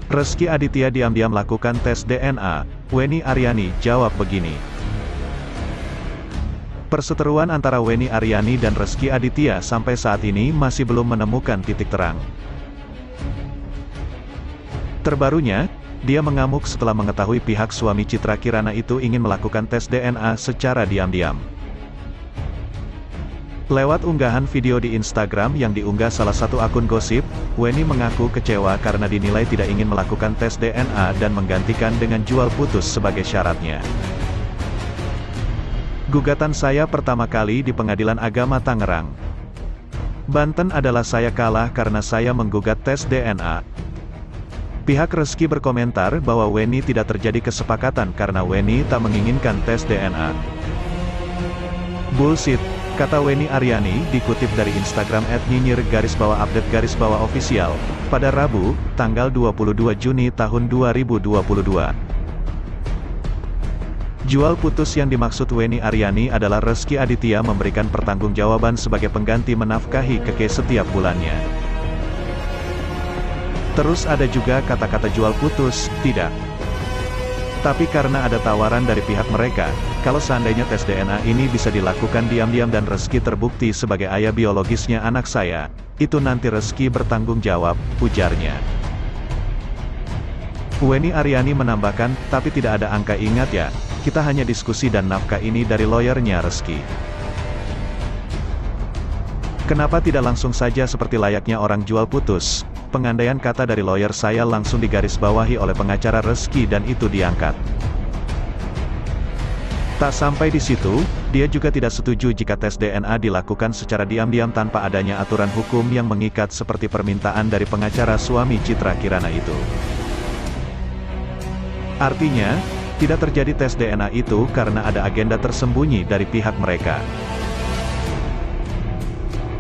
Rezky Aditya diam-diam lakukan tes DNA, Wenny Aryani jawab begini. Perseteruan antara Wenny Aryani dan Rezky Aditya sampai saat ini masih belum menemukan titik terang. Terbarunya, dia mengamuk setelah mengetahui pihak suami Citra Kirana itu ingin melakukan tes DNA secara diam-diam. Lewat unggahan video di Instagram yang diunggah salah satu akun gosip, Wenny mengaku kecewa karena dinilai tidak ingin melakukan tes DNA dan menggantikan dengan jual putus sebagai syaratnya. Gugatan saya pertama kali di Pengadilan Agama Tangerang, Banten adalah saya kalah karena saya menggugat tes DNA. Pihak Rezky berkomentar bahwa Wenny tidak terjadi kesepakatan karena Wenny tak menginginkan tes DNA. Bullshit, kata Wenny Aryani dikutip dari Instagram @nyinyir_update_official, pada Rabu, tanggal 22 Juni tahun 2022. Jual putus yang dimaksud Wenny Aryani adalah Rezky Aditya memberikan pertanggungjawaban sebagai pengganti menafkahi Keke setiap bulannya. Terus ada juga kata-kata jual putus, tidak. Tapi karena ada tawaran dari pihak mereka, kalau seandainya tes DNA ini bisa dilakukan diam-diam dan Rezky terbukti sebagai ayah biologisnya anak saya, itu nanti Rezky bertanggung jawab, ujarnya. Wenny Aryani menambahkan, tapi tidak ada angka, ingat ya, kita hanya diskusi dan nafkah ini dari lawyernya Rezky. Kenapa tidak langsung saja seperti layaknya orang jual putus? Pengandaian kata dari lawyer saya langsung digarisbawahi oleh pengacara Rezky dan itu diangkat. Tak sampai di situ, dia juga tidak setuju jika tes DNA dilakukan secara diam-diam tanpa adanya aturan hukum yang mengikat seperti permintaan dari pengacara suami Citra Kirana itu. Artinya, tidak terjadi tes DNA itu karena ada agenda tersembunyi dari pihak mereka.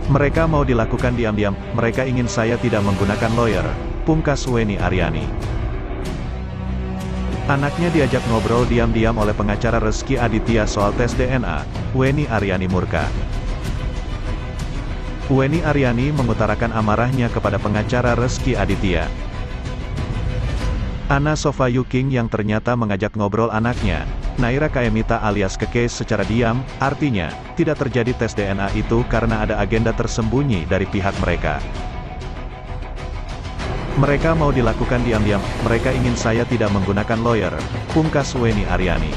Mereka mau dilakukan diam-diam, mereka ingin saya tidak menggunakan lawyer, pungkas Wenny Aryani. Anaknya diajak ngobrol diam-diam oleh pengacara Rezky Aditya soal tes DNA, Wenny Aryani murka. Wenny Aryani mengutarakan amarahnya kepada pengacara Rezky Aditya. Anna Sofayuking yang ternyata mengajak ngobrol anaknya, Naira Kaemita alias Keke secara diam, artinya, tidak terjadi tes DNA itu karena ada agenda tersembunyi dari pihak mereka. Mereka mau dilakukan diam-diam, mereka ingin saya tidak menggunakan lawyer, pungkas Wenny Aryani.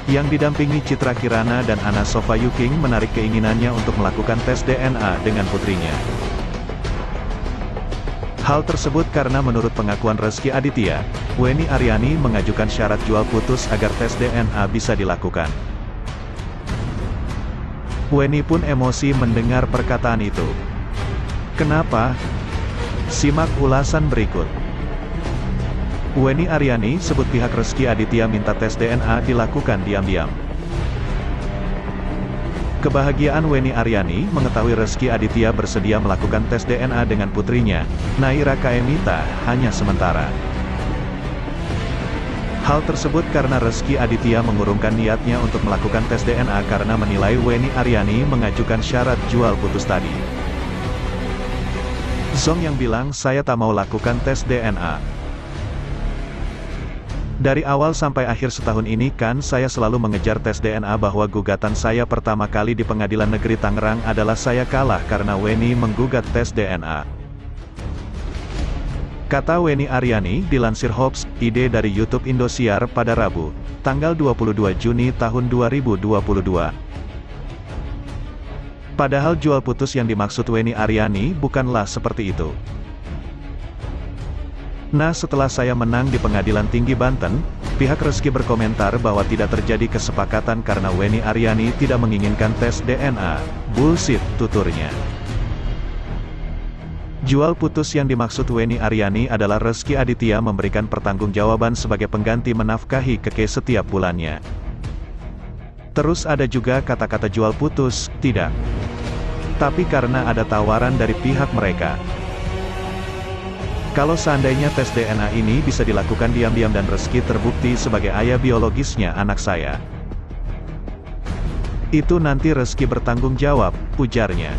Yang didampingi Citra Kirana dan Anna Sofayuking menarik keinginannya untuk melakukan tes DNA dengan putrinya. Hal tersebut karena menurut pengakuan Rezky Aditya, Wenny Aryani mengajukan syarat jual putus agar tes DNA bisa dilakukan. Wenny pun emosi mendengar perkataan itu. Kenapa? Simak ulasan berikut. Wenny Aryani sebut pihak Rezky Aditya minta tes DNA dilakukan diam-diam. Kebahagiaan Wenny Aryani mengetahui Rezky Aditya bersedia melakukan tes DNA dengan putrinya, Naira Kaemita, hanya sementara. Hal tersebut karena Rezky Aditya mengurungkan niatnya untuk melakukan tes DNA karena menilai Wenny Aryani mengajukan syarat jual putus tadi. Zong yang bilang saya tak mau lakukan tes DNA. Dari awal sampai akhir setahun ini kan saya selalu mengejar tes DNA bahwa gugatan saya pertama kali di Pengadilan Negeri Tangerang adalah saya kalah karena Wenny menggugat tes DNA. Kata Wenny Aryani dilansir Hops, ide dari YouTube Indosiar pada Rabu, tanggal 22 Juni tahun 2022. Padahal jual putus yang dimaksud Wenny Aryani bukanlah seperti itu. Nah, setelah saya menang di Pengadilan Tinggi Banten, pihak Rezky berkomentar bahwa tidak terjadi kesepakatan karena Wenny Aryani tidak menginginkan tes DNA. Bullshit, tuturnya. Jual putus yang dimaksud Wenny Aryani adalah Rezky Aditya memberikan pertanggungjawaban sebagai pengganti menafkahi Keke setiap bulannya. Terus ada juga kata-kata jual putus, tidak. Tapi karena ada tawaran dari pihak mereka. Kalau seandainya tes DNA ini bisa dilakukan diam-diam dan Rezky terbukti sebagai ayah biologisnya anak saya, itu nanti Rezky bertanggung jawab, ujarnya.